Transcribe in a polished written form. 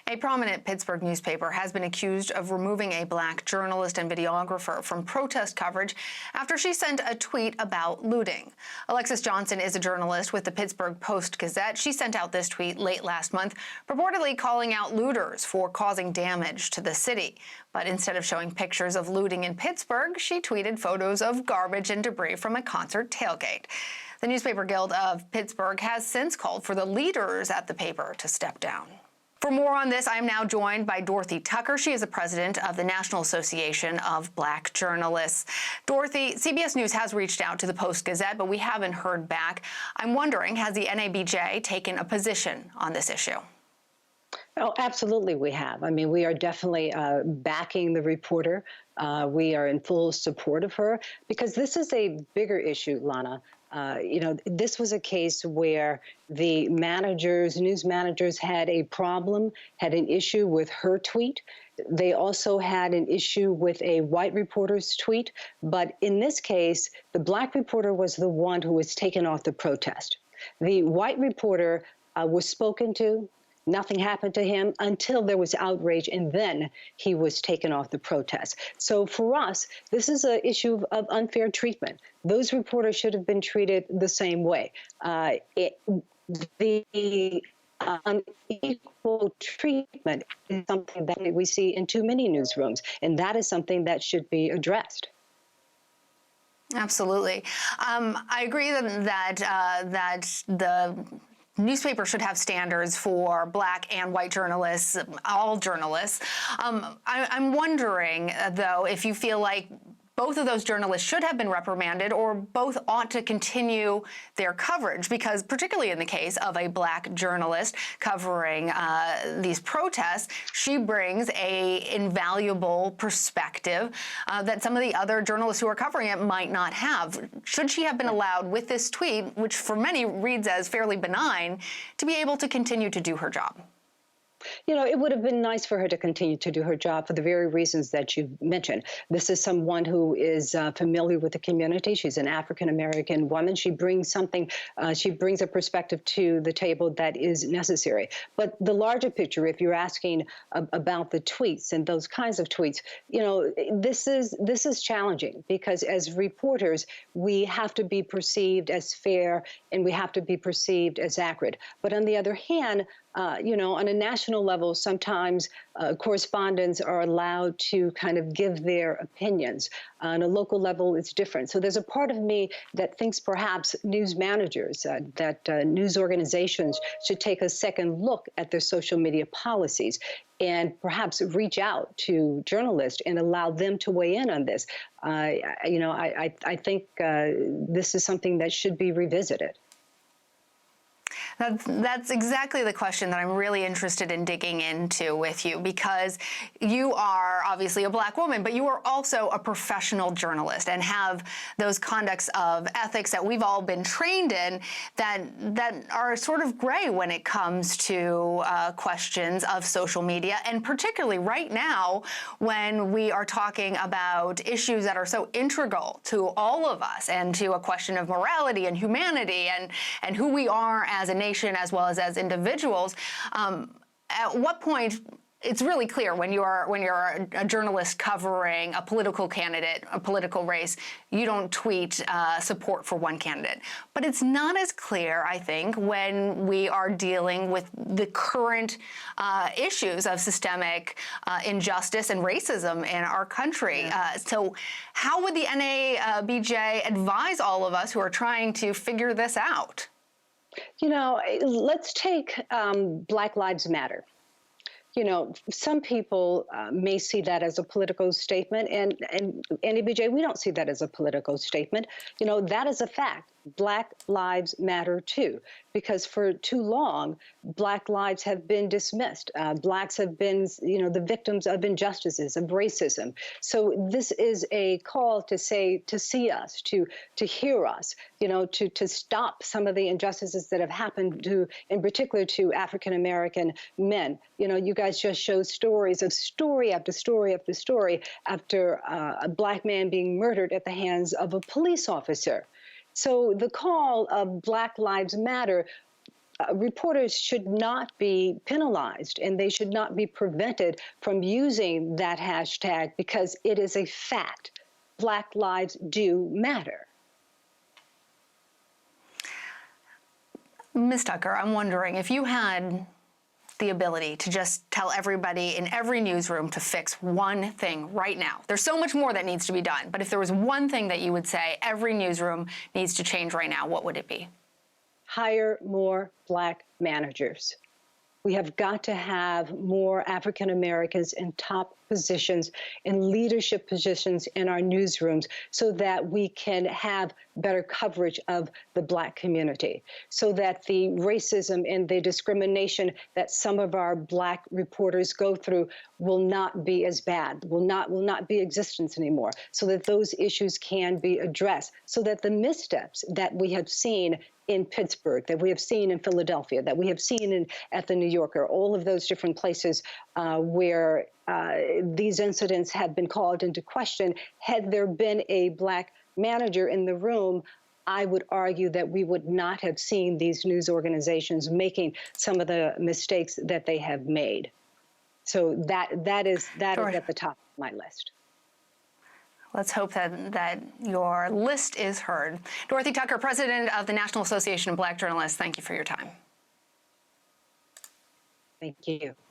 A prominent Pittsburgh newspaper has been accused of removing a black journalist and videographer from protest coverage after she sent a tweet about looting. Alexis Johnson is a journalist with the Pittsburgh Post Gazette. She sent out this tweet late last month, purportedly calling out looters for causing damage to the city. But instead of showing pictures of looting in Pittsburgh, she tweeted photos of garbage and debris from a concert tailgate. The Newspaper Guild of Pittsburgh has since called for the leaders at the paper to step down. For more on this, I am now joined by Dorothy Tucker. She is the president of the National Association of Black Journalists. Dorothy, CBS News has reached out to the Post Gazette, but we haven't heard back. I'm wondering, has the NABJ taken a position on this issue? Oh, absolutely we have. I mean, we are definitely backing the reporter. We are in full support of her because this is a bigger issue, Lana. This was a case where the news managers had a problem, had an issue with her tweet. They also had an issue with a white reporter's tweet. But in this case, the black reporter was the one who was taken off the protest. The white reporter was spoken to. Nothing happened to him until there was outrage, and then he was taken off the protest. So for us, this is an issue of unfair treatment. Those reporters should have been treated the same way. The unequal treatment is something that we see in too many newsrooms, and that is something that should be addressed. Absolutely. I agree that the newspaper should have standards for black and white journalists, all journalists. I'm wondering, though, if you feel like both of those journalists should have been reprimanded or both ought to continue their coverage, because particularly in the case of a black journalist covering these protests, she brings a invaluable perspective that some of the other journalists who are covering it might not have. Should she have been allowed with this tweet, which for many reads as fairly benign, to be able to continue to do her job? You know, it would have been nice for her to continue to do her job for the very reasons that you mentioned. This is someone who is familiar with the community. She's an African-American woman. She brings something, she brings a perspective to the table that is necessary. But the larger picture, if you're asking about the tweets and those kinds of tweets, you know, this is challenging because as reporters, we have to be perceived as fair and we have to be perceived as accurate. But on the other hand, on a national level, sometimes correspondents are allowed to kind of give their opinions. On a local level, it's different. So there's a part of me that thinks perhaps news managers, news organizations should take a second look at their social media policies and perhaps reach out to journalists and allow them to weigh in on this. I think this is something that should be revisited. That's exactly the question that I'm really interested in digging into with you, because you are obviously a black woman, but you are also a professional journalist and have those conducts of ethics that we've all been trained in that are sort of gray when it comes to questions of social media, and particularly right now when we are talking about issues that are so integral to all of us and to a question of morality and humanity and who we are as a nation as well as individuals. At what point, it's really clear when you're a journalist covering a political candidate, a political race, you don't tweet support for one candidate. But it's not as clear, I think, when we are dealing with the current issues of systemic injustice and racism in our country. So how would the NABJ advise all of us who are trying to figure this out? You know, let's take Black Lives Matter. You know, some people may see that as a political statement, and NABJ, we don't see that as a political statement. You know, that is a fact. Black lives matter too, because for too long, Black lives have been dismissed. Blacks have been, the victims of injustices, of racism. So this is a call to see us, to hear us, to stop some of the injustices that have happened in particular to African-American men. You guys just show stories of story after story after story after a Black man being murdered at the hands of a police officer. So the call of Black Lives Matter reporters should not be penalized and they should not be prevented from using that hashtag because it is a fact. Black lives do matter. Ms. Tucker, I'm wondering if you had the ability to just tell everybody in every newsroom to fix one thing right now. There's so much more that needs to be done, but if there was one thing that you would say every newsroom needs to change right now, what would it be? Hire more Black managers. We have got to have more African Americans in top positions, in leadership positions in our newsrooms, so that we can have better coverage of the Black community, so that the racism and the discrimination that some of our Black reporters go through will not be as bad, will not be existence anymore, so that those issues can be addressed, so that the missteps that we have seen in Pittsburgh, that we have seen in Philadelphia, that we have seen at the New Yorker, all of those different places where these incidents have been called into question. Had there been a Black manager in the room, I would argue that we would not have seen these news organizations making some of the mistakes that they have made. So that is at the top of my list. Let's hope that your list is heard. Dorothy Tucker, President of the National Association of Black Journalists, thank you for your time. Thank you.